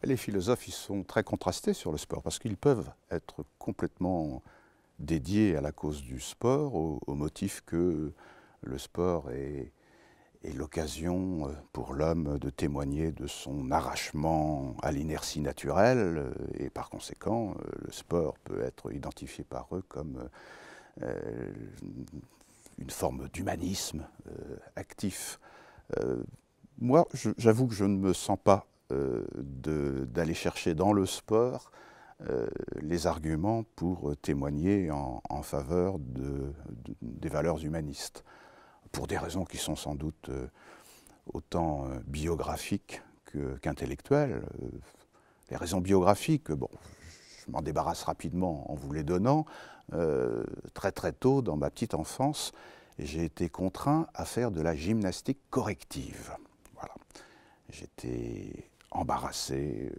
Les philosophes, ils sont très contrastés sur le sport parce qu'ils peuvent être complètement dédiés à la cause du sport, au motif que le sport est l'occasion pour l'homme de témoigner de son arrachement à l'inertie naturelle et par conséquent, le sport peut être identifié par eux comme une forme d'humanisme actif. Moi, j'avoue que je ne me sens pas d'aller chercher dans le sport les arguments pour témoigner en faveur des valeurs humanistes, pour des raisons qui sont sans doute autant biographiques qu'intellectuelles. Les raisons biographiques, bon, je m'en débarrasse rapidement en vous les donnant. Très très tôt, dans ma petite enfance, j'ai été contraint à faire de la gymnastique corrective. Voilà. J'étais embarrassé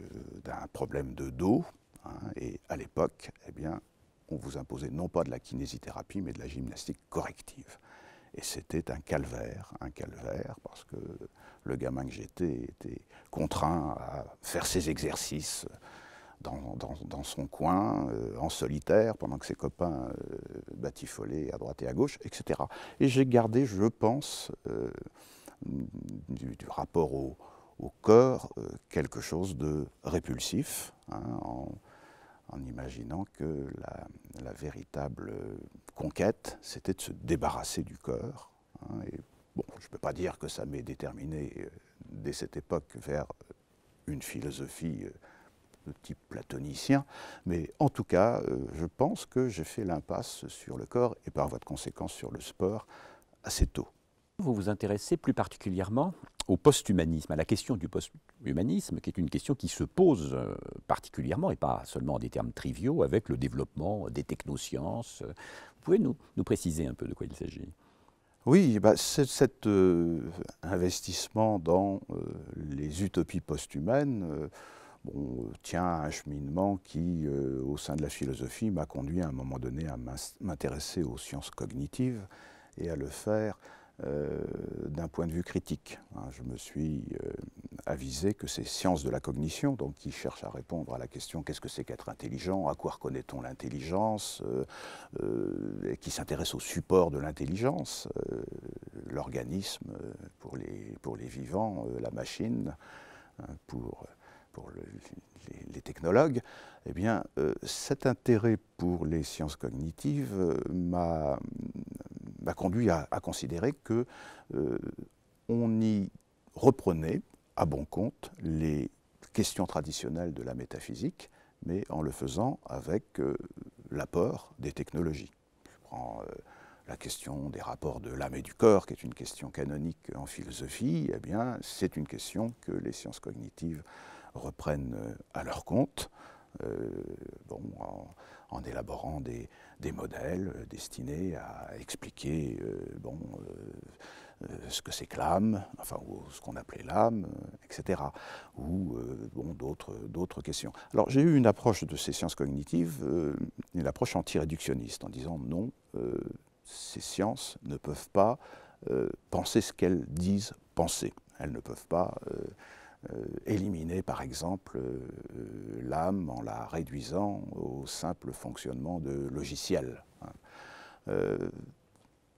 d'un problème de dos, hein, et à l'époque, eh bien, on vous imposait non pas de la kinésithérapie, mais de la gymnastique corrective. Et c'était un calvaire, parce que le gamin que j'étais était contraint à faire ses exercices dans son coin, en solitaire, pendant que ses copains batifolaient à droite et à gauche, etc. Et j'ai gardé, je pense, du rapport au corps, quelque chose de répulsif, hein, en imaginant que la véritable conquête, c'était de se débarrasser du corps. Hein, et bon, je ne peux pas dire que ça m'ait déterminé dès cette époque vers une philosophie de type platonicien, mais en tout cas, je pense que j'ai fait l'impasse sur le corps et par voie de conséquence sur le sport assez tôt. Vous vous intéressez plus particulièrement au post-humanisme, à la question du post-humanisme, qui est une question qui se pose particulièrement, et pas seulement en des termes triviaux, avec le développement des technosciences. Vous pouvez nous préciser un peu de quoi il s'agit? Oui, bah, cet investissement dans les utopies post-humaines tient à un cheminement qui, au sein de la philosophie, m'a conduit à un moment donné à m'intéresser aux sciences cognitives et à le faire d'un point de vue critique. Je me suis avisé que ces sciences de la cognition, donc qui cherchent à répondre à la question qu'est-ce que c'est qu'être intelligent, à quoi reconnaît-on l'intelligence, et qui s'intéressent au support de l'intelligence, l'organisme pour les vivants, la machine pour les technologues, eh bien, cet intérêt pour les sciences cognitives m'a conduit à considérer que on y reprenait à bon compte les questions traditionnelles de la métaphysique, mais en le faisant avec l'apport des technologies. Je prends la question des rapports de l'âme et du corps, qui est une question canonique en philosophie, eh bien, c'est une question que les sciences cognitives reprennent à leur compte, en élaborant des modèles destinés à expliquer ce que c'est que l'âme, enfin, ou ce qu'on appelait l'âme, etc. Ou d'autres questions. Alors j'ai eu une approche de ces sciences cognitives, une approche anti-réductionniste, en disant non, ces sciences ne peuvent pas penser ce qu'elles disent penser. Elles ne peuvent pas éliminer, par exemple, l'âme en la réduisant au simple fonctionnement de logiciels.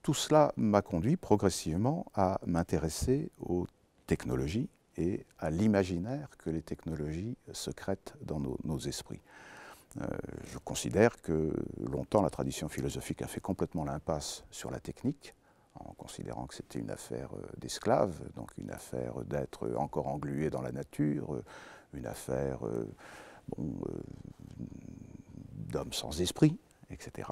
Tout cela m'a conduit progressivement à m'intéresser aux technologies et à l'imaginaire que les technologies secrètent dans nos esprits. Je considère que longtemps la tradition philosophique a fait complètement l'impasse sur la technique, en considérant que c'était une affaire d'esclaves, donc une affaire d'être encore englué dans la nature, une affaire d'hommes sans esprit, etc.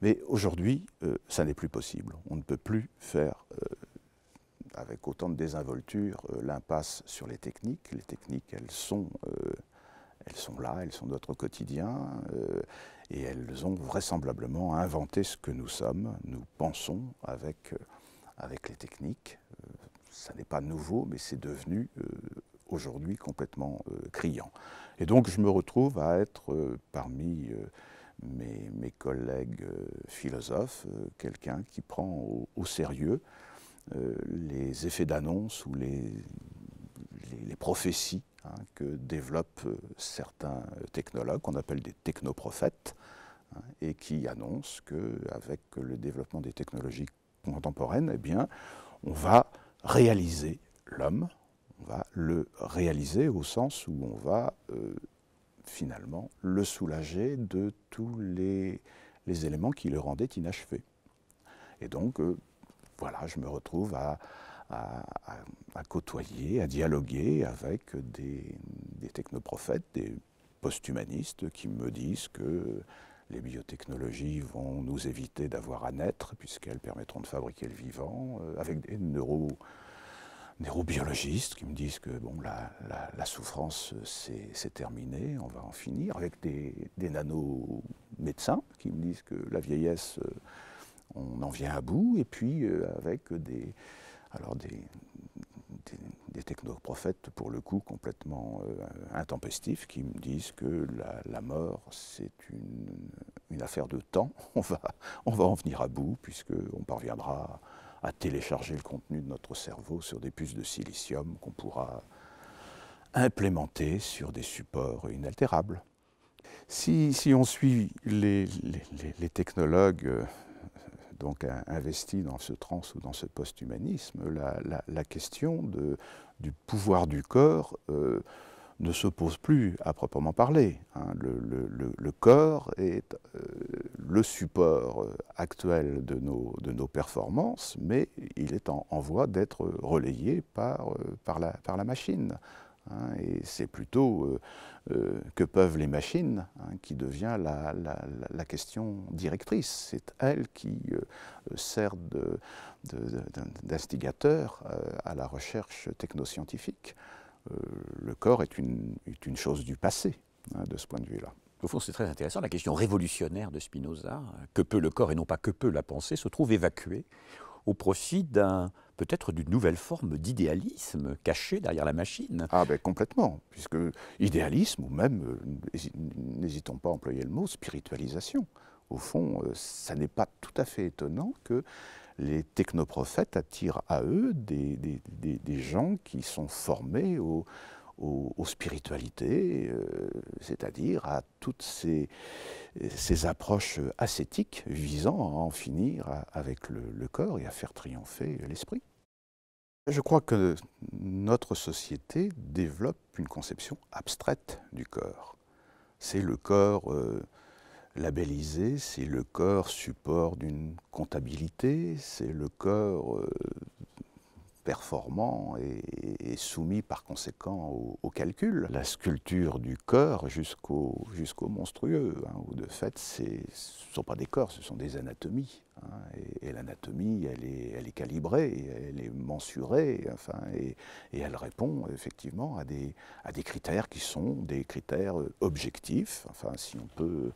Mais aujourd'hui, ça n'est plus possible. On ne peut plus faire, avec autant de désinvolture, l'impasse sur les techniques. Les techniques, elles sont là, elles sont notre quotidien, et elles ont vraisemblablement inventé ce que nous sommes. Nous pensons avec les techniques. Ça n'est pas nouveau, mais c'est devenu aujourd'hui complètement criant. Et donc je me retrouve à être parmi mes collègues philosophes, quelqu'un qui prend au sérieux les effets d'annonce ou les prophéties que développent certains technologues qu'on appelle des technoprophètes, et qui annoncent qu'avec le développement des technologies contemporaines, eh bien, on va réaliser l'homme, on va le réaliser au sens où on va finalement le soulager de tous les éléments qui le rendaient inachevé. Et donc, voilà, je me retrouve à côtoyer, à dialoguer avec des technoprophètes, des post-humanistes qui me disent que les biotechnologies vont nous éviter d'avoir à naître puisqu'elles permettront de fabriquer le vivant, avec des neurobiologistes qui me disent que bon, la souffrance c'est terminé, on va en finir, avec des nano-médecins qui me disent que la vieillesse, on en vient à bout, et puis avec des technoprophètes, pour le coup, complètement intempestifs, qui me disent que la mort, c'est une affaire de temps. On va en venir à bout, puisqu'on parviendra à télécharger le contenu de notre cerveau sur des puces de silicium qu'on pourra implémenter sur des supports inaltérables. Si on suit les technologues donc investis dans ce trans ou dans ce post-humanisme, la question du pouvoir du corps ne se pose plus à proprement parler. Le corps est le support actuel de nos performances, mais il est en voie d'être relayé par la machine. Et c'est plutôt que peuvent les machines qui devient la question directrice. C'est elle qui sert d'instigateur à la recherche technoscientifique. Le corps est une chose du passé, de ce point de vue-là. Au fond, c'est très intéressant. La question révolutionnaire de Spinoza, que peut le corps et non pas que peut la pensée, se trouve évacuée au profit peut-être d'une nouvelle forme d'idéalisme caché derrière la machine. Ah ben complètement, puisque idéalisme, ou même, n'hésitons pas à employer le mot, spiritualisation. Au fond, ça n'est pas tout à fait étonnant que les technoprophètes attirent à eux des gens qui sont formés aux spiritualités, c'est-à-dire à toutes ces approches ascétiques visant à en finir avec le corps et à faire triompher l'esprit. Je crois que notre société développe une conception abstraite du corps. C'est le corps labellisé, c'est le corps support d'une comptabilité, c'est le corps performant et soumis par conséquent au calcul. La sculpture du corps jusqu'au monstrueux, où de fait ce ne sont pas des corps, ce sont des anatomies. Et l'anatomie, elle est calibrée, elle est mensurée, et elle répond effectivement à des critères qui sont des critères objectifs. Si on peut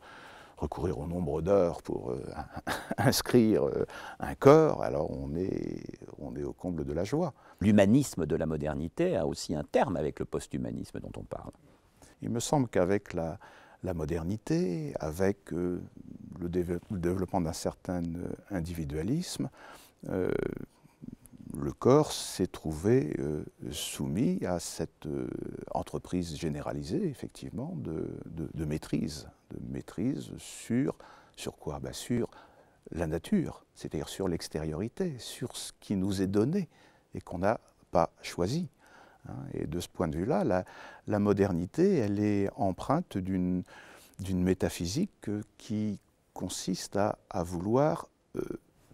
recourir au nombre d'heures pour inscrire un corps, alors on est au comble de la joie. L'humanisme de la modernité a aussi un terme avec le post-humanisme dont on parle. Il me semble qu'avec la modernité, avec le développement d'un certain individualisme, le corps s'est trouvé soumis à cette entreprise généralisée, effectivement, de maîtrise sur quoi? Sur la nature, c'est-à-dire sur l'extériorité, sur ce qui nous est donné et qu'on n'a pas choisi. Et de ce point de vue-là, la modernité, elle est empreinte d'une métaphysique qui consiste à vouloir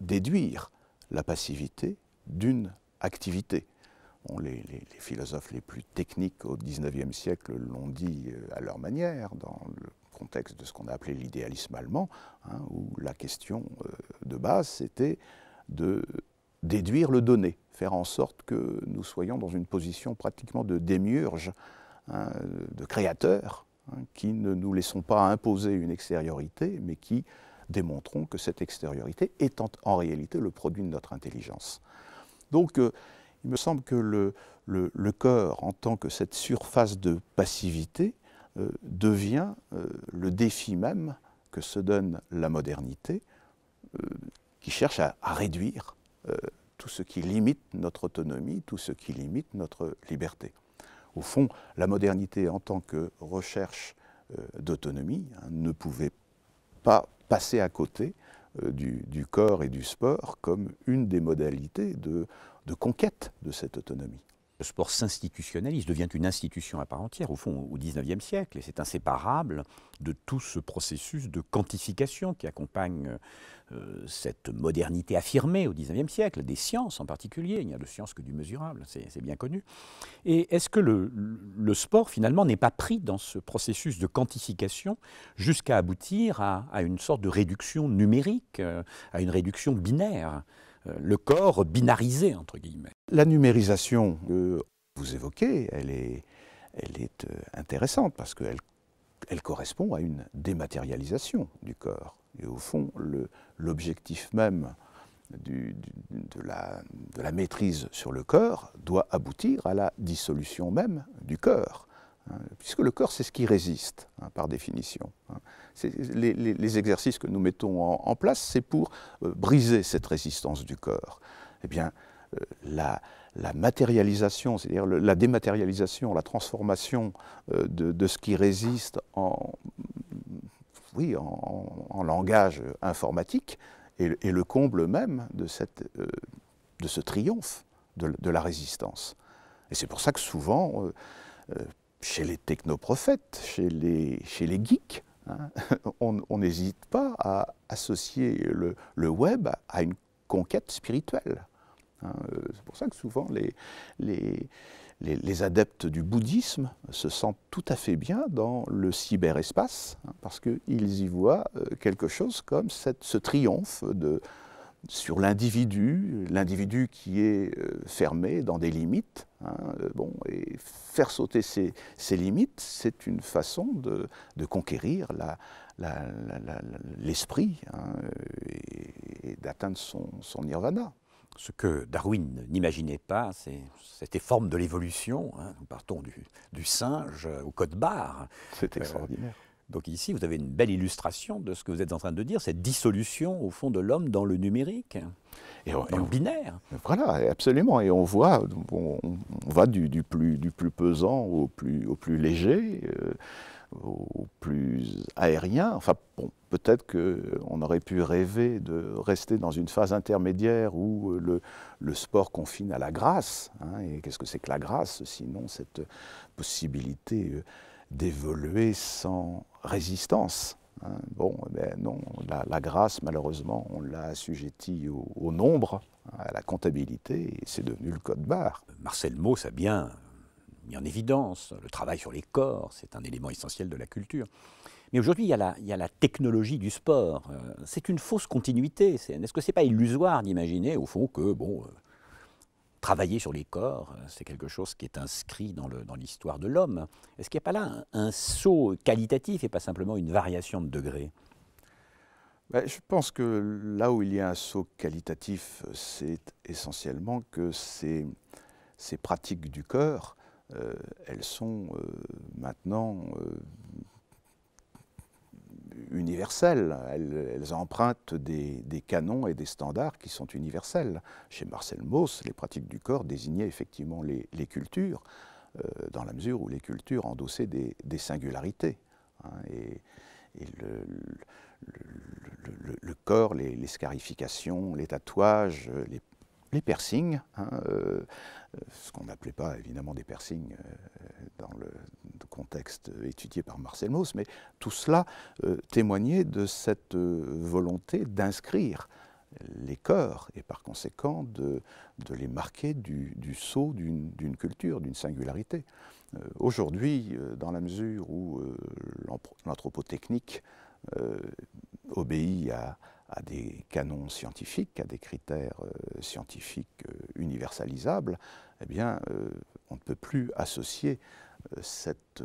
déduire la passivité d'une activité. Bon, les philosophes les plus techniques au XIXe siècle l'ont dit à leur manière, dans le contexte de ce qu'on a appelé l'idéalisme allemand, où la question de base, c'était de déduire le donné, faire en sorte que nous soyons dans une position pratiquement de démiurge, de créateur, qui ne nous laissons pas imposer une extériorité, mais qui démontrons que cette extériorité est en réalité le produit de notre intelligence. Donc, il me semble que le corps, en tant que cette surface de passivité, devient le défi même que se donne la modernité, qui cherche à réduire tout ce qui limite notre autonomie, tout ce qui limite notre liberté. Au fond, la modernité en tant que recherche d'autonomie ne pouvait pas passer à côté du corps et du sport comme une des modalités de conquête de cette autonomie. Le sport s'institutionnalise, devient une institution à part entière, au fond, au XIXe siècle, et c'est inséparable de tout ce processus de quantification qui accompagne cette modernité affirmée au XIXe siècle, des sciences en particulier. Il n'y a de science que du mesurable, c'est bien connu. Et est-ce que le sport, finalement, n'est pas pris dans ce processus de quantification jusqu'à aboutir à une sorte de réduction numérique, à une réduction binaire, le corps binarisé, entre guillemets? La numérisation que vous évoquez, elle est intéressante parce qu'elle correspond à une dématérialisation du corps. Et au fond, l'objectif même de la maîtrise sur le corps doit aboutir à la dissolution même du corps. Puisque le corps, c'est ce qui résiste, par définition. Les exercices que nous mettons en place, c'est pour briser cette résistance du corps. Eh bien, la matérialisation, c'est-à-dire la dématérialisation, la transformation de ce qui résiste en langage informatique est le comble même de ce triomphe de la résistance. Et c'est pour ça que souvent, chez les technoprophètes, chez les geeks, on n'hésite pas à associer le web à une conquête spirituelle. C'est pour ça que souvent les adeptes du bouddhisme se sentent tout à fait bien dans le cyberespace, parce qu'ils y voient quelque chose comme ce triomphe sur l'individu qui est fermé dans des limites. Et faire sauter ces limites, c'est une façon de conquérir l'esprit et d'atteindre son nirvana. Ce que Darwin n'imaginait pas, c'est cette forme de l'évolution. Nous partons du singe au code-barre. C'est extraordinaire. Donc ici, vous avez une belle illustration de ce que vous êtes en train de dire, cette dissolution, au fond, de l'homme dans le numérique, dans le binaire. Voilà, absolument. Et on voit, on va du plus pesant au plus léger, au plus aérien. Enfin, bon, peut-être qu'on aurait pu rêver de rester dans une phase intermédiaire où le sport confine à la grâce. Et qu'est-ce que c'est que la grâce, sinon cette possibilité d'évoluer sans résistance. Non, la grâce, malheureusement, on l'a assujettie au nombre, à la comptabilité, et c'est devenu le code-barre. Marcel Mauss a bien mis en évidence le travail sur les corps, c'est un élément essentiel de la culture. Mais aujourd'hui, il y a la technologie du sport. C'est une fausse continuité. Est-ce que ce n'est pas illusoire d'imaginer, au fond, que travailler sur les corps, c'est quelque chose qui est inscrit dans l'histoire de l'homme? Est-ce qu'il n'y a pas là un saut qualitatif et pas simplement une variation de degré? Je pense que là où il y a un saut qualitatif, c'est essentiellement que ces pratiques du corps, elles sont maintenant universelles. Elles empruntent des canons et des standards qui sont universels. Chez Marcel Mauss, les pratiques du corps désignaient effectivement les cultures, dans la mesure où les cultures endossaient des singularités. Et le corps, les scarifications, les tatouages, les piercings, ce qu'on n'appelait pas évidemment des piercings dans le contexte étudié par Marcel Mauss, mais tout cela témoignait de cette volonté d'inscrire les corps et par conséquent de les marquer du sceau d'une culture, d'une singularité. Aujourd'hui, dans la mesure où l'anthropotechnique obéit à des canons scientifiques, à des critères scientifiques universalisables, eh bien, on ne peut plus associer cette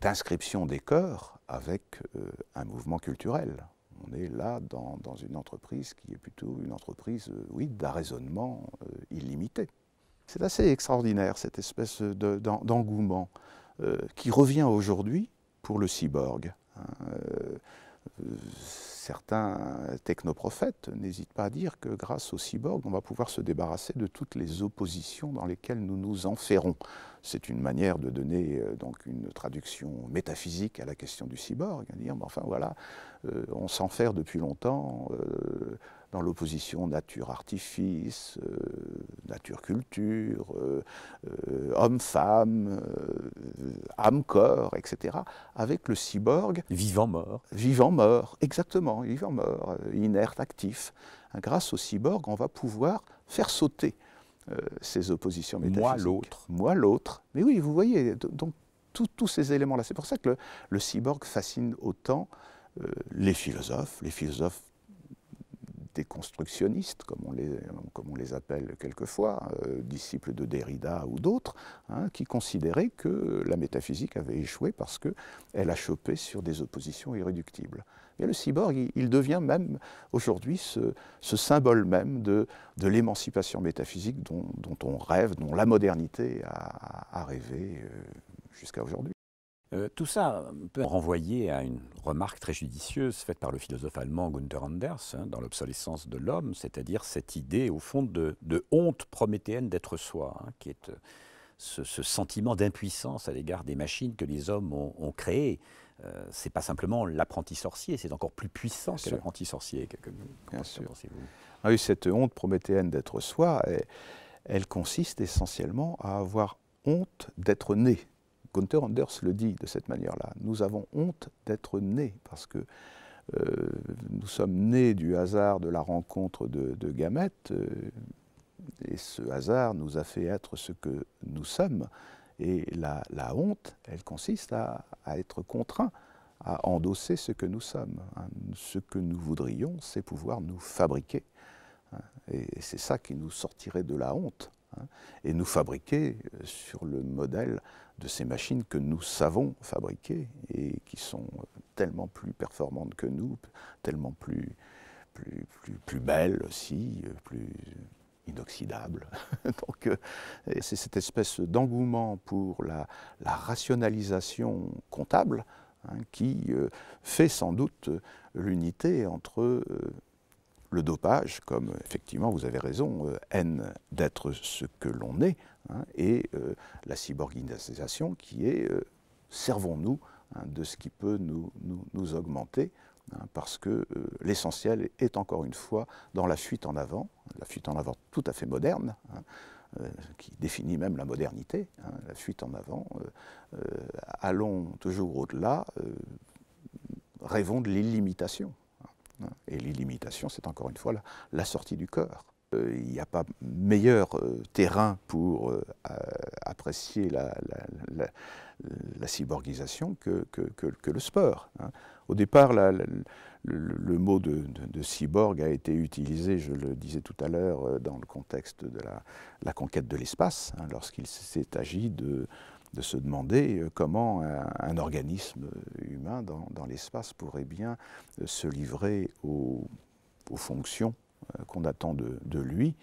inscription des corps avec un mouvement culturel. On est là dans une entreprise qui est plutôt une entreprise, d'arraisonnement illimité. C'est assez extraordinaire, cette espèce d'engouement qui revient aujourd'hui pour le cyborg. certains technoprophètes n'hésitent pas à dire que grâce au cyborg, on va pouvoir se débarrasser de toutes les oppositions dans lesquelles nous nous enferrons. C'est une manière de donner donc une traduction métaphysique à la question du cyborg, à dire, enfin voilà, on s'enferre depuis longtemps dans l'opposition nature-artifice, nature-culture, homme-femme, âme-corps, etc. Avec le cyborg. Vivant-mort. Vivant-mort, exactement, vivant-mort, inerte, actif. Grâce au cyborg, on va pouvoir faire sauter ces oppositions métaphysiques. Moi, l'autre. Moi, l'autre. Mais oui, vous voyez, donc tous ces éléments-là. C'est pour ça que le cyborg fascine autant les philosophes déconstructionnistes, comme on les appelle quelquefois, disciples de Derrida ou d'autres, hein, qui considéraient que la métaphysique avait échoué parce qu'elle a chopé sur des oppositions irréductibles. Et le cyborg, il devient même aujourd'hui ce symbole même de l'émancipation métaphysique dont on rêve, dont la modernité a rêvé jusqu'à aujourd'hui. Tout ça peut renvoyer à une remarque très judicieuse faite par le philosophe allemand Günther Anders dans l'obsolescence de l'homme, c'est-à-dire cette idée au fond de honte prométhéenne d'être soi, qui est ce sentiment d'impuissance à l'égard des machines que les hommes ont créées. C'est pas simplement l'apprenti sorcier, c'est encore plus puissant que l'apprenti sorcier. Bien sûr. Ah oui, cette honte prométhéenne d'être soi, elle consiste essentiellement à avoir honte d'être né. Günther Anders le dit de cette manière-là. Nous avons honte d'être nés parce que nous sommes nés du hasard de la rencontre de gamètes et ce hasard nous a fait être ce que nous sommes. Et la honte, elle consiste à être contraint à endosser ce que nous sommes. Ce que nous voudrions, c'est pouvoir nous fabriquer. Et c'est ça qui nous sortirait de la honte. Et nous fabriquer sur le modèle de ces machines que nous savons fabriquer et qui sont tellement plus performantes que nous, tellement plus belles aussi, plus inoxydables. Donc c'est cette espèce d'engouement pour la rationalisation comptable qui fait sans doute l'unité entre le dopage, comme effectivement vous avez raison, haine d'être ce que l'on est, et la cyborgisation qui est servons-nous de ce qui peut nous augmenter, parce que l'essentiel est encore une fois dans la fuite en avant tout à fait moderne, qui définit même la modernité, la fuite en avant, allons toujours au-delà, rêvons de l'illimitation. Et l'illimitation, c'est encore une fois la sortie du corps. Il n'y a pas meilleur terrain pour apprécier la cyborgisation que le sport. Au départ, le mot de cyborg a été utilisé, je le disais tout à l'heure, dans le contexte de la conquête de l'espace, lorsqu'il s'est agi de se demander comment un organisme humain dans l'espace pourrait bien se livrer aux fonctions qu'on attend de lui,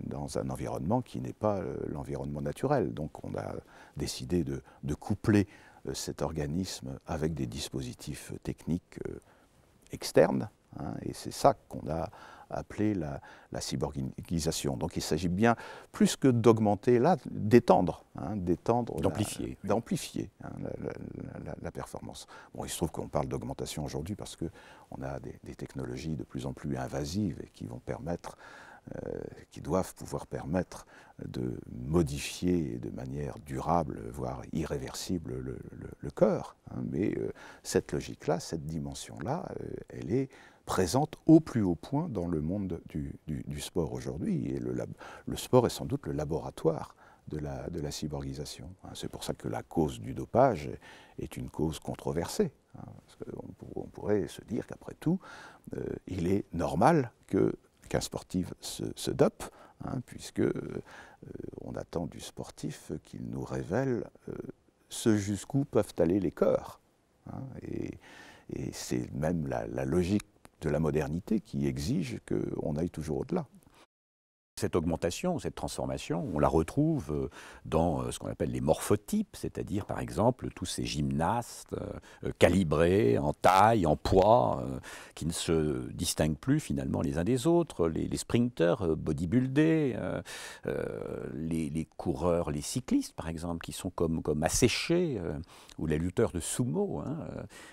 dans un environnement qui n'est pas l'environnement naturel. Donc on a décidé de coupler cet organisme avec des dispositifs techniques externes, et c'est ça qu'on a appelé la cyborgisation. Donc il s'agit bien, plus que d'augmenter, là, d'étendre, d'amplifier la performance. Bon, il se trouve qu'on parle d'augmentation aujourd'hui parce qu'on a des technologies de plus en plus invasives et qui vont permettre, qui doivent pouvoir permettre de modifier de manière durable, voire irréversible, le corps. Mais cette logique-là, cette dimension-là, elle est présente au plus haut point dans le monde du sport aujourd'hui. Et le sport est sans doute le laboratoire de la cyborgisation. C'est pour ça que la cause du dopage est une cause controversée. Parce qu'on pourrait se dire qu'après tout, il est normal qu'un sportif se dope, puisque on attend du sportif qu'il nous révèle ce jusqu'où peuvent aller les corps. Et c'est même la logique de la modernité qui exige qu'on aille toujours au-delà. Cette augmentation, cette transformation, on la retrouve dans ce qu'on appelle les morphotypes, c'est-à-dire par exemple tous ces gymnastes calibrés en taille, en poids, qui ne se distinguent plus finalement les uns des autres, les sprinters bodybuildés, les coureurs, les cyclistes par exemple, qui sont comme asséchés, ou les lutteurs de sumo.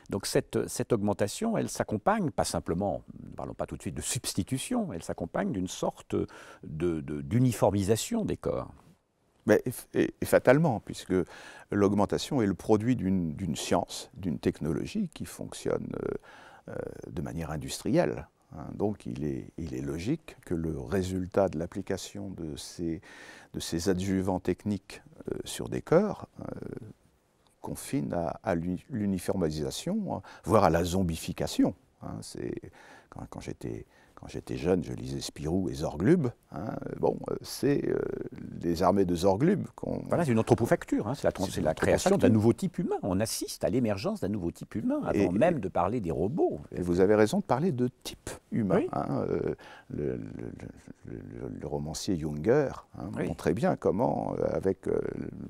Donc cette augmentation, elle s'accompagne, pas simplement, ne parlons pas tout de suite de substitution, elle s'accompagne d'une sorte d'uniformisation des corps. Mais, et fatalement, puisque l'augmentation est le produit d'une science, d'une technologie qui fonctionne de manière industrielle. Donc il est logique que le résultat de l'application de ces adjuvants techniques sur des corps confine à l'uniformisation, voire à la zombification. Quand j'étais jeune, je lisais Spirou et Zorglub. C'est les armées de Zorglub qu'on... Voilà, c'est une anthropofacture, c'est la création d'un nouveau type humain. On assiste à l'émergence d'un nouveau type humain, avant même de parler des robots. Et vous avez raison de parler de type humain. Oui. Le romancier Junger montrait bien comment,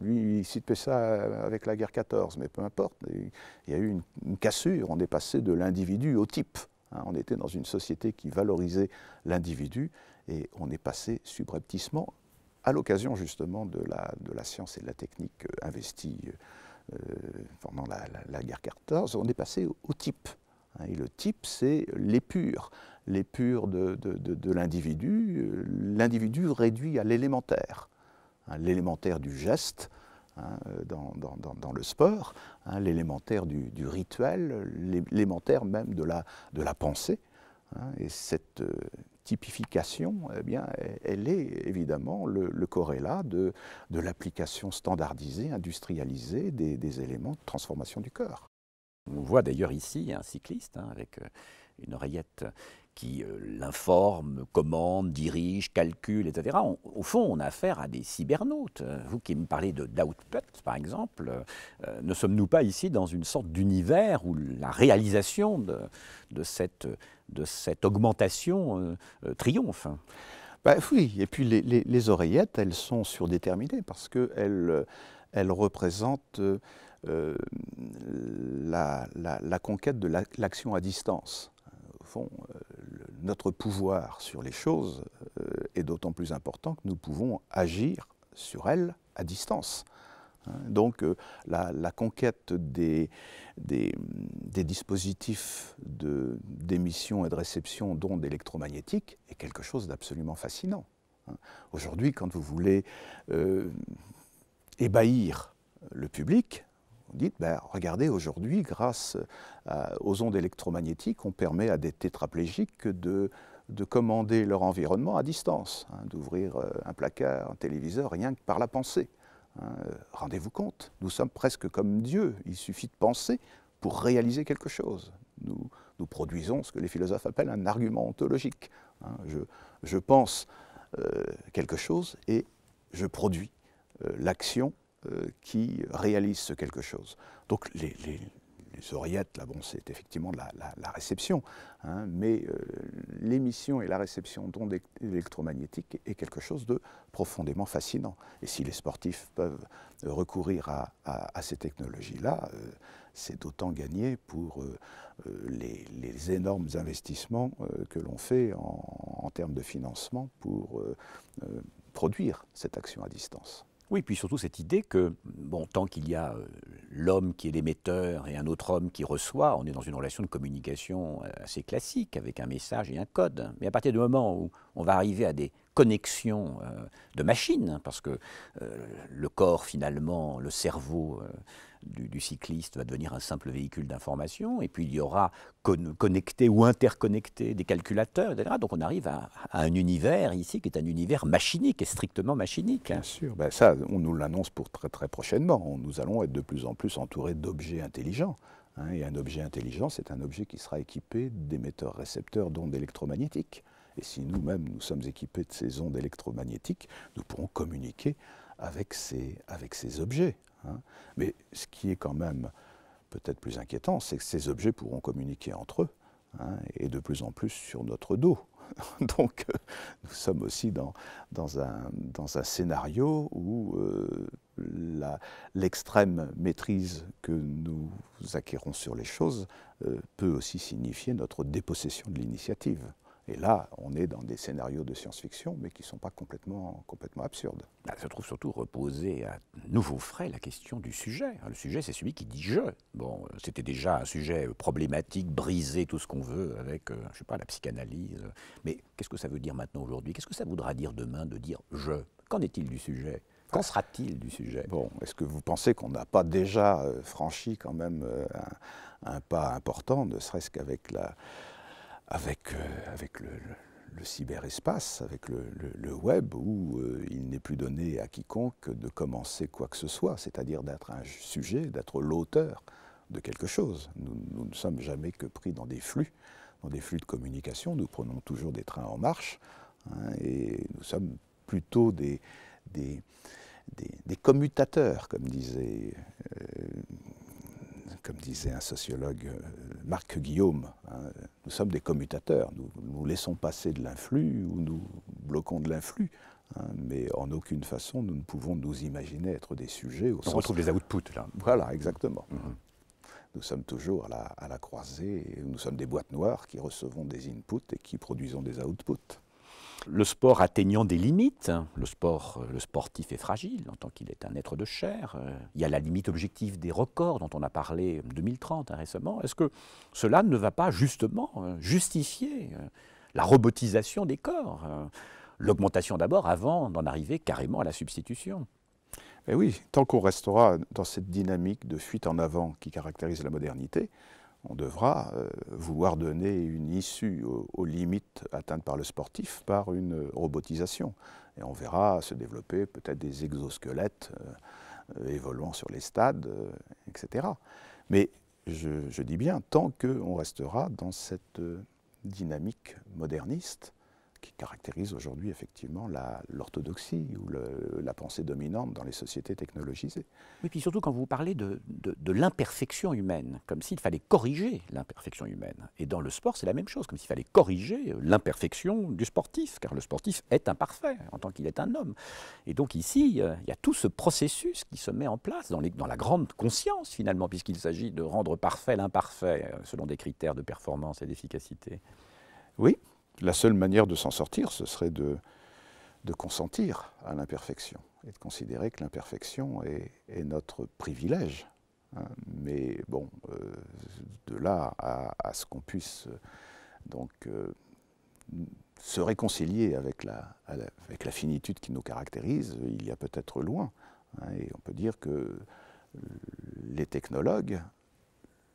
lui il citait ça avec la guerre 14, mais peu importe, il y a eu une cassure, on est passé de l'individu au type. On était dans une société qui valorisait l'individu et on est passé subrepticement, à l'occasion justement de la science et de la technique investie pendant la guerre 14, on est passé au type. Et le type, c'est l'épure de l'individu réduit à l'élémentaire. L'élémentaire du geste, dans le sport, l'élémentaire du rituel, l'élémentaire même de la pensée. Et cette typification, eh bien, elle est évidemment le corrélat de l'application standardisée, industrialisée des éléments de transformation du corps. On voit d'ailleurs ici un cycliste avec une oreillette qui l'informe, commande, dirige, calcule, etc. Au fond, on a affaire à des cybernautes. Vous qui me parlez d'output, par exemple, ne sommes-nous pas ici dans une sorte d'univers où la réalisation de cette augmentation triomphe? Oui, et puis les oreillettes, elles sont surdéterminées parce qu'elles représentent la conquête de l'action à distance. Au fond, notre pouvoir sur les choses est d'autant plus important que nous pouvons agir sur elles à distance. Donc la conquête des dispositifs d'émission et de réception d'ondes électromagnétiques est quelque chose d'absolument fascinant. Aujourd'hui, quand vous voulez ébahir le public, vous dites, regardez, aujourd'hui, grâce aux ondes électromagnétiques, on permet à des tétraplégiques de commander leur environnement à distance, d'ouvrir un placard, un téléviseur, rien que par la pensée. Rendez-vous compte, nous sommes presque comme Dieu, il suffit de penser pour réaliser quelque chose. Nous produisons ce que les philosophes appellent un argument ontologique. Je pense quelque chose et je produis l'action qui réalise ce quelque chose. Donc les oreillettes, là, bon, c'est effectivement de la réception, mais l'émission et la réception d'ondes électromagnétiques est quelque chose de profondément fascinant. Et si les sportifs peuvent recourir à ces technologies-là, c'est d'autant gagné pour les énormes investissements que l'on fait en termes de financement pour produire cette action à distance. Oui, puis surtout cette idée que, tant qu'il y a l'homme qui est l'émetteur et un autre homme qui reçoit, on est dans une relation de communication assez classique, avec un message et un code. Mais à partir du moment où on va arriver à des connexions de machines, parce que le corps, finalement, le cerveau du cycliste va devenir un simple véhicule d'information, et puis il y aura connecté ou interconnecté des calculateurs, etc. Donc on arrive à un univers ici qui est un univers machinique, et strictement machinique. Bien sûr, ça on nous l'annonce pour très très prochainement. Nous allons être de plus en plus entourés d'objets intelligents. Et un objet intelligent, c'est un objet qui sera équipé d'émetteurs-récepteurs d'ondes électromagnétiques. Et si nous-mêmes nous sommes équipés de ces ondes électromagnétiques, nous pourrons communiquer avec ces objets. Mais ce qui est quand même peut-être plus inquiétant, c'est que ces objets pourront communiquer entre eux, et de plus en plus sur notre dos. Donc nous sommes aussi dans un scénario où l'extrême maîtrise que nous acquérons sur les choses peut aussi signifier notre dépossession de l'initiative. Et là, on est dans des scénarios de science-fiction, mais qui ne sont pas complètement absurdes. Ça se trouve surtout reposer à nouveau frais la question du sujet. Le sujet, c'est celui qui dit « je ». Bon, c'était déjà un sujet problématique, brisé, tout ce qu'on veut, avec, je sais pas, la psychanalyse. Mais qu'est-ce que ça veut dire maintenant, aujourd'hui? Qu'est-ce que ça voudra dire demain de dire « je » Qu'en est-il du sujet? Qu'en sera-t-il du sujet? Bon, est-ce que vous pensez qu'on n'a pas déjà franchi quand même un pas important, ne serait-ce qu'avec le cyberespace, avec le web, où il n'est plus donné à quiconque de commencer quoi que ce soit, c'est-à-dire d'être un sujet, d'être l'auteur de quelque chose. Nous ne sommes jamais que pris dans des flux de communication. Nous prenons toujours des trains en marche, hein, et nous sommes plutôt des commutateurs, comme disait un sociologue, Marc Guillaume. Hein. Nous sommes des commutateurs. Nous laissons passer de l'influx ou nous bloquons de l'influx. Hein, mais en aucune façon, nous ne pouvons nous imaginer être des sujets au sens... On retrouve les outputs, là. Voilà, exactement. Nous sommes toujours à la croisée. Nous sommes des boîtes noires qui recevons des inputs et qui produisons des outputs. Le sport atteignant des limites, le sportif est fragile en tant qu'il est un être de chair. Il y a la limite objective des records dont on a parlé en 2030 récemment. Est-ce que cela ne va pas justement justifier la robotisation des corps, l'augmentation d'abord avant d'en arriver carrément à la substitution? Et oui, tant qu'on restera dans cette dynamique de fuite en avant qui caractérise la modernité, on devra vouloir donner une issue aux limites atteintes par le sportif par une robotisation. Et on verra se développer peut-être des exosquelettes évoluant sur les stades, etc. Mais je dis bien, tant qu'on restera dans cette dynamique moderniste qui caractérise aujourd'hui effectivement l'orthodoxie ou la pensée dominante dans les sociétés technologisées. Oui, puis surtout quand vous parlez de l'imperfection humaine, comme s'il fallait corriger l'imperfection humaine. Et dans le sport, c'est la même chose, comme s'il fallait corriger l'imperfection du sportif, car le sportif est imparfait en tant qu'il est un homme. Et donc ici, il y a tout ce processus qui se met en place dans la grande conscience finalement, puisqu'il s'agit de rendre parfait l'imparfait selon des critères de performance et d'efficacité. Oui. La seule manière de s'en sortir, ce serait de consentir à l'imperfection et de considérer que l'imperfection est notre privilège. Hein. Mais bon, de là à ce qu'on puisse se réconcilier avec la finitude qui nous caractérise, il y a peut-être loin. Hein. Et on peut dire que les technologues,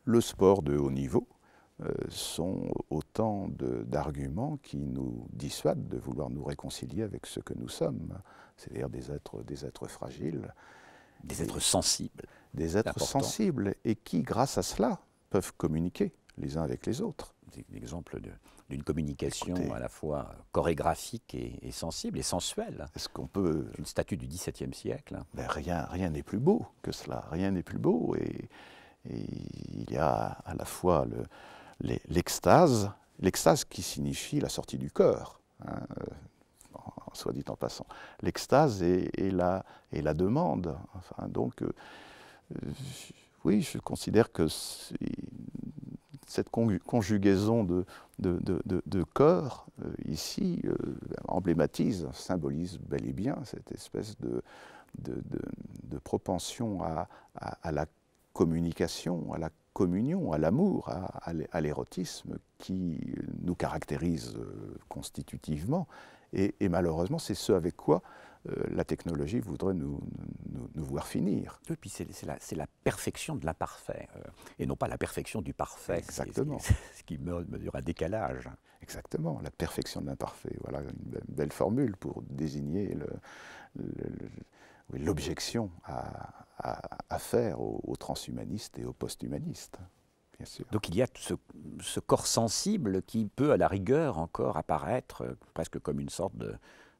le sport de haut niveau, sont autant d'arguments qui nous dissuadent de vouloir nous réconcilier avec ce que nous sommes, c'est-à-dire des êtres fragiles. Des êtres sensibles. Des êtres sensibles et qui, grâce à cela, peuvent communiquer les uns avec les autres. C'est l'exemple d'une communication à la fois chorégraphique et sensible et sensuelle. Est-ce qu'on peut... Une statue du XVIIe siècle. Ben rien n'est plus beau que cela, rien n'est plus beau. Et il y a à la fois l'extase qui signifie la sortie du corps, hein, soit dit en passant. L'extase et la demande. Enfin, donc, oui, je considère que cette conjugaison de corps, ici, emblématise, symbolise bel et bien cette espèce de propension à la communication, à la communion, à l'amour, à l'érotisme qui nous caractérise constitutivement. Et malheureusement, c'est ce avec quoi la technologie voudrait nous voir finir. Oui, puis c'est la perfection de l'imparfait, et non pas la perfection du parfait. Exactement. Ce qui mesure un décalage. Exactement, la perfection de l'imparfait. Voilà une belle formule pour désigner l'objection à faire aux transhumanistes et aux post-humanistes, bien sûr. Donc il y a ce corps sensible qui peut à la rigueur encore apparaître presque comme une sorte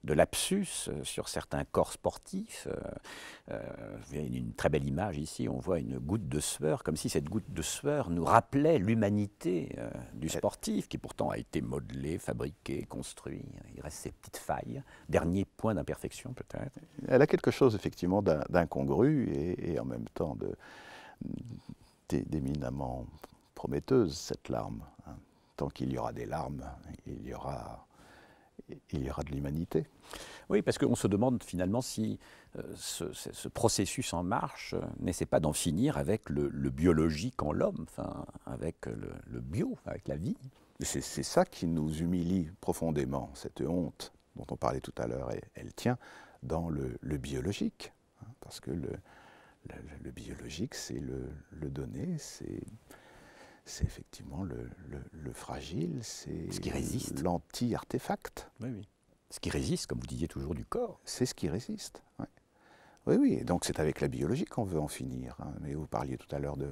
de lapsus sur certains corps sportifs. Vous avez une très belle image ici, on voit une goutte de sueur, comme si cette goutte de sueur nous rappelait l'humanité du sportif, qui pourtant a été modelé, fabriqué, construit. Il reste ces petites failles. Dernier point d'imperfection peut-être. Elle a quelque chose effectivement d'incongru et en même temps d'éminemment prometteuse, cette larme. Hein. Tant qu'il y aura des larmes, il y aura de l'humanité. Oui, parce qu'on se demande finalement si ce processus en marche n'essaie pas d'en finir avec le biologique en l'homme, enfin, avec le bio, avec la vie. C'est ça qui nous humilie profondément, cette honte dont on parlait tout à l'heure, elle tient dans le biologique. Hein, parce que le biologique, c'est le donné, c'est effectivement le fragile, c'est ce qui résiste, l'anti-artefact. Oui, oui. Ce qui résiste, comme vous disiez toujours, du corps. C'est ce qui résiste. Ouais. Oui, oui. Et donc c'est avec la biologie qu'on veut en finir. Hein. Mais vous parliez tout à l'heure de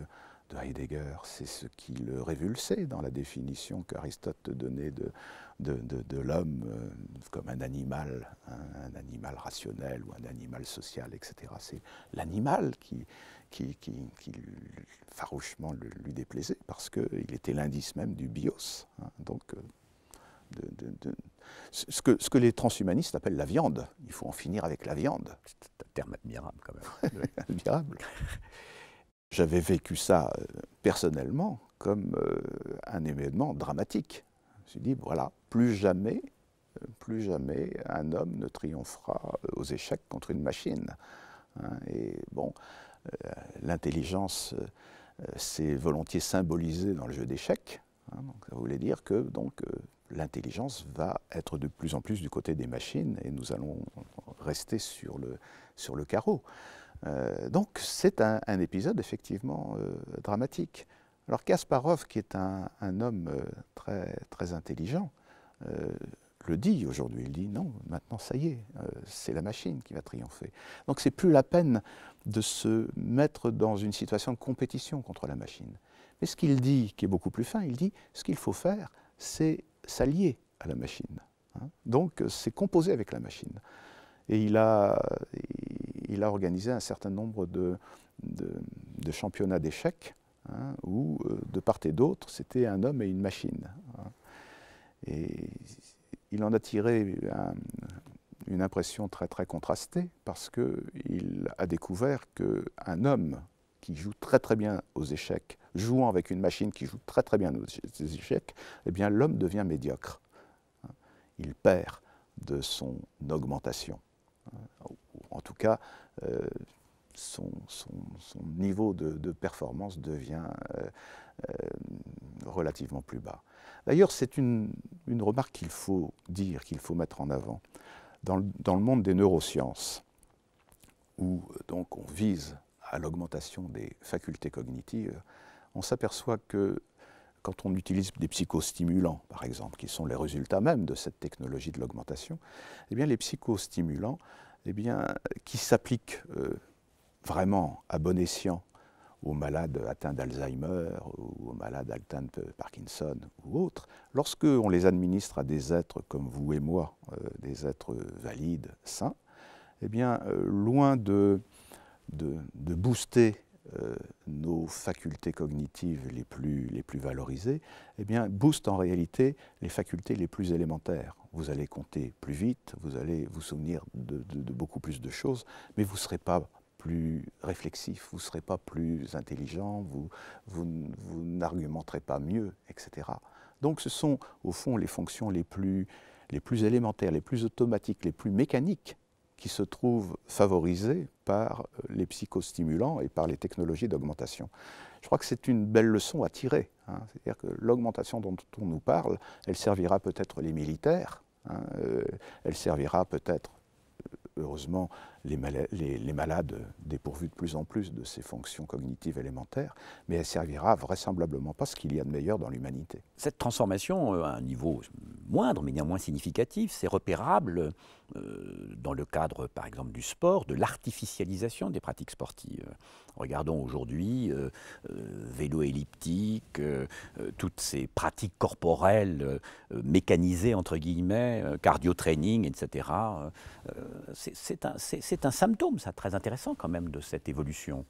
Heidegger, c'est ce qui le révulsait dans la définition qu'Aristote donnait de l'homme comme un animal rationnel ou un animal social, etc. C'est l'animal qui farouchement lui déplaisait parce qu'il était l'indice même du bios. Hein. Donc, ce que les transhumanistes appellent la viande. Il faut en finir avec la viande. C'est un terme admirable quand même. Admirable. J'avais vécu ça personnellement comme un événement dramatique. Je me suis dit, voilà, plus jamais un homme ne triomphera aux échecs contre une machine. Hein, et bon, l'intelligence s'est volontiers symbolisée dans le jeu d'échecs. Hein, donc ça voulait dire que l'intelligence va être de plus en plus du côté des machines et nous allons rester sur le carreau. Donc c'est un épisode effectivement dramatique. Alors Kasparov, qui est un homme très, très intelligent, le dit aujourd'hui. Il dit non, maintenant ça y est, c'est la machine qui va triompher. Donc c'est plus la peine de se mettre dans une situation de compétition contre la machine. Mais ce qu'il dit, qui est beaucoup plus fin, il dit ce qu'il faut faire, c'est s'allier à la machine. Hein. Donc c'est composer avec la machine. Et il a organisé un certain nombre de championnats d'échecs, hein, où de part et d'autre, c'était un homme et une machine. Hein. Et il en a tiré une impression très très contrastée, parce qu'il a découvert qu'un homme qui joue très très bien aux échecs, jouant avec une machine qui joue très très bien aux échecs, eh bien l'homme devient médiocre. Il perd de son augmentation. En tout cas, son niveau de performance devient relativement plus bas. D'ailleurs, c'est une remarque qu'il faut dire, qu'il faut mettre en avant. Dans le monde des neurosciences, où donc on vise à l'augmentation des facultés cognitives, on s'aperçoit que quand on utilise des psychostimulants, par exemple, qui sont les résultats même de cette technologie de l'augmentation, eh bien les psychostimulants, eh bien, qui s'appliquent vraiment à bon escient aux malades atteints d'Alzheimer ou aux malades atteints de Parkinson ou autres, lorsque on les administre à des êtres comme vous et moi, des êtres valides, sains, eh bien, loin de booster nos facultés cognitives les plus valorisées, eh bien, booste en réalité les facultés les plus élémentaires. Vous allez compter plus vite, vous allez vous souvenir de beaucoup plus de choses, mais vous ne serez pas plus réflexif, vous ne serez pas plus intelligent, vous n'argumenterez pas mieux, etc. Donc ce sont au fond les fonctions les plus élémentaires, les plus automatiques, les plus mécaniques qui se trouvent favorisées par les psychostimulants et par les technologies d'augmentation. Je crois que c'est une belle leçon à tirer. Hein. C'est-à-dire que l'augmentation dont on nous parle, elle servira peut-être les militaires, hein, elle servira peut-être, heureusement, les malades dépourvus de plus en plus de ces fonctions cognitives élémentaires, mais elle servira vraisemblablement pas ce qu'il y a de meilleur dans l'humanité. Cette transformation, à un niveau moindre, mais néanmoins significatif, c'est repérable dans le cadre, par exemple, du sport, de l'artificialisation des pratiques sportives. Regardons aujourd'hui vélo elliptique, toutes ces pratiques corporelles mécanisées, entre guillemets, cardio-training, etc. C'est un symptôme, ça, très intéressant quand même, de cette évolution.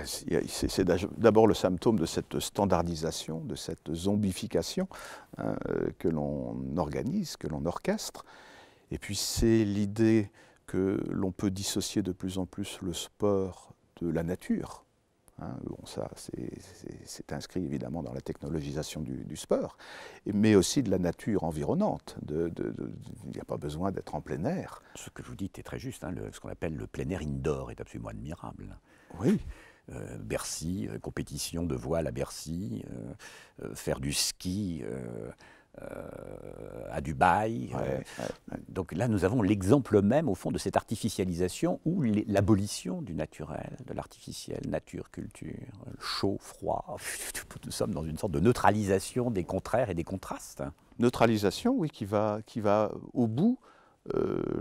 C'est d'abord le symptôme de cette standardisation, de cette zombification que l'on organise, que l'on orchestre. Et puis c'est l'idée que l'on peut dissocier de plus en plus le sport de la nature. Bon, ça, c'est inscrit évidemment dans la technologisation du sport, mais aussi de la nature environnante. Il n'y a pas besoin d'être en plein air. Ce que vous dites est très juste, ce qu'on appelle le plein air indoor est absolument admirable. Oui. Bercy, compétition de voile à Bercy, faire du ski à Dubaï. Donc là, nous avons l'exemple même, au fond, de cette artificialisation ou l'abolition du naturel, de l'artificiel, nature, culture, chaud, froid. Nous sommes dans une sorte de neutralisation des contraires et des contrastes. Neutralisation, oui, qui va au bout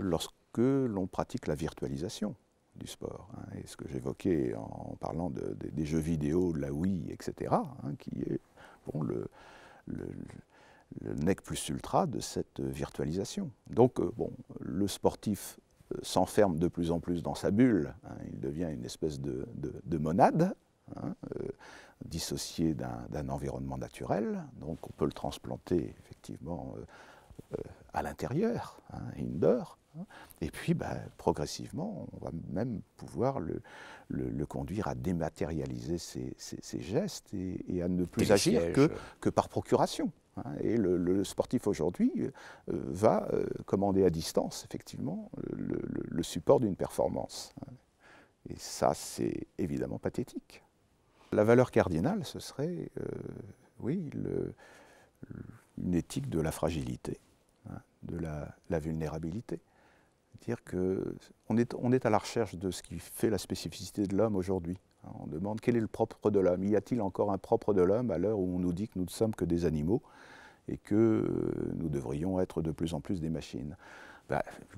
lorsque l'on pratique la virtualisation du sport. Et ce que j'évoquais en parlant des jeux vidéo, de la Wii, etc., qui est bon, le nec plus ultra de cette virtualisation. Donc, bon, le sportif s'enferme de plus en plus dans sa bulle, il devient une espèce de monade, dissocié d'un environnement naturel, donc on peut le transplanter effectivement à l'intérieur, indoor, et puis progressivement, on va même pouvoir le conduire à dématérialiser ses gestes et à ne plus agir que par procuration. Et le sportif aujourd'hui va commander à distance, effectivement, le support d'une performance. Et ça, c'est évidemment pathétique. La valeur cardinale, ce serait, oui, une éthique de la fragilité, de la vulnérabilité. C'est-à-dire qu'on est à la recherche de ce qui fait la spécificité de l'homme aujourd'hui. On demande quel est le propre de l'homme. Y a-t-il encore un propre de l'homme à l'heure où on nous dit que nous ne sommes que des animaux et que nous devrions être de plus en plus des machines?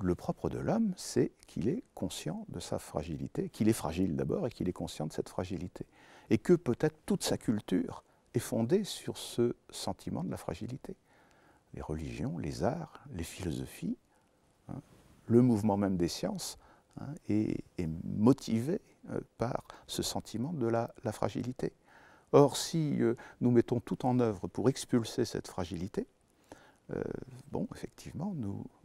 Le propre de l'homme, c'est qu'il est conscient de sa fragilité, qu'il est fragile d'abord et qu'il est conscient de cette fragilité. Et que peut-être toute sa culture est fondée sur ce sentiment de la fragilité. Les religions, les arts, les philosophies, le mouvement même des sciences est motivé par ce sentiment de la fragilité. Or, si nous mettons tout en œuvre pour expulser cette fragilité, bon, effectivement,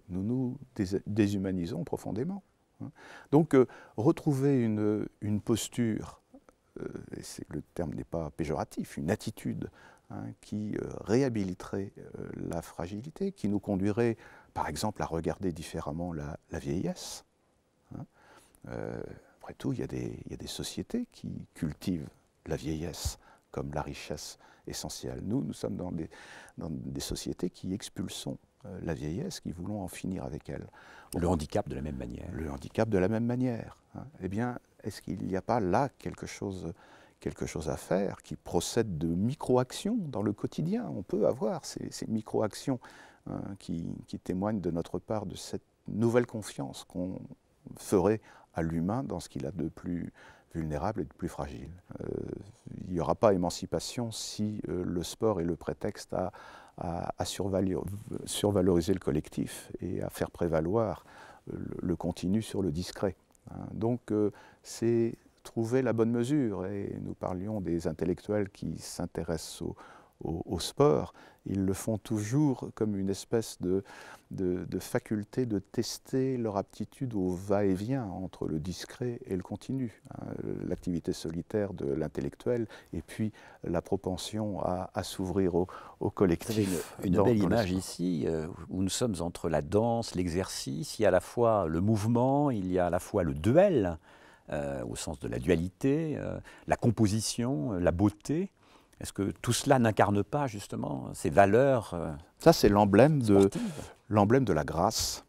nous déshumanisons profondément. Donc, retrouver une posture, et le terme n'est pas péjoratif, une attitude qui réhabiliterait la fragilité, qui nous conduirait, par exemple, à regarder différemment la vieillesse. Après tout, il y a des sociétés qui cultivent la vieillesse comme la richesse essentielle. Nous sommes dans des sociétés qui expulsons la vieillesse, qui voulons en finir avec elle. Le handicap de la même manière. Le handicap de la même manière. Eh bien, est-ce qu'il n'y a pas là quelque chose à faire qui procède de micro-actions dans le quotidien? On peut avoir ces micro-actions qui témoignent de notre part de cette nouvelle confiance qu'on ferait à l'humain dans ce qu'il a de plus vulnérable et de plus fragile. Il n'y aura pas émancipation si le sport est le prétexte à survaloriser le collectif et à faire prévaloir le continu sur le discret. Donc c'est trouver la bonne mesure. Et nous parlions des intellectuels qui s'intéressent au sport. Ils le font toujours comme une espèce de faculté de tester leur aptitude au va-et-vient entre le discret et le continu. L'activité solitaire de l'intellectuel et puis la propension à s'ouvrir au collectif. Vous avez une belle image ici où nous sommes entre la danse, l'exercice, il y a à la fois le mouvement, il y a à la fois le duel, au sens de la dualité, la composition, la beauté. Est-ce que tout cela n'incarne pas justement ces valeurs Ça, c'est l'emblème de la grâce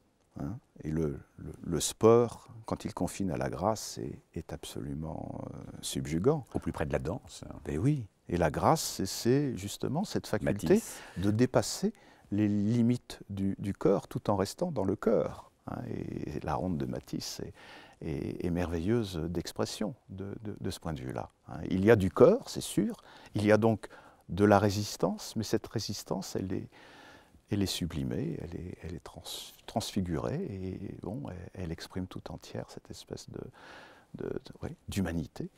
Et le sport, quand il confine à la grâce, est absolument subjugant. Au plus près de la danse. Ben oui, et la grâce, c'est justement cette faculté Matisse. de dépasser les limites du corps tout en restant dans le cœur. Et la ronde de Matisse est merveilleuse d'expression de ce point de vue-là. Il y a du corps, c'est sûr, il y a donc de la résistance, mais cette résistance, elle est sublimée, elle est transfigurée, et bon, elle exprime tout entière cette espèce d'humanité.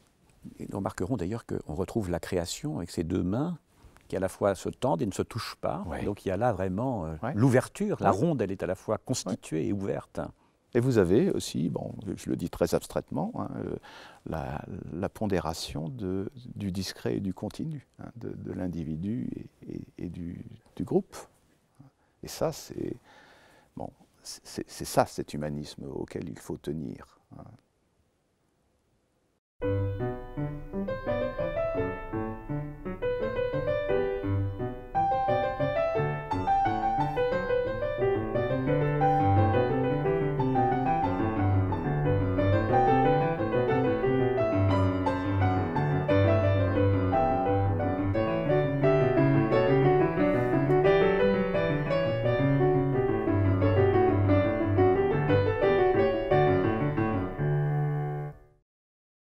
Et nous remarquerons d'ailleurs qu'on retrouve la création avec ces deux mains qui à la fois se tendent et ne se touchent pas. Ouais. Donc il y a là vraiment Ouais. l'ouverture. La Ouais. ronde, elle est à la fois constituée et ouverte. Et vous avez aussi, bon, je le dis très abstraitement, la pondération du discret et du continu, de l'individu et du groupe. Et ça, c'est bon, c'est ça, cet humanisme auquel il faut tenir.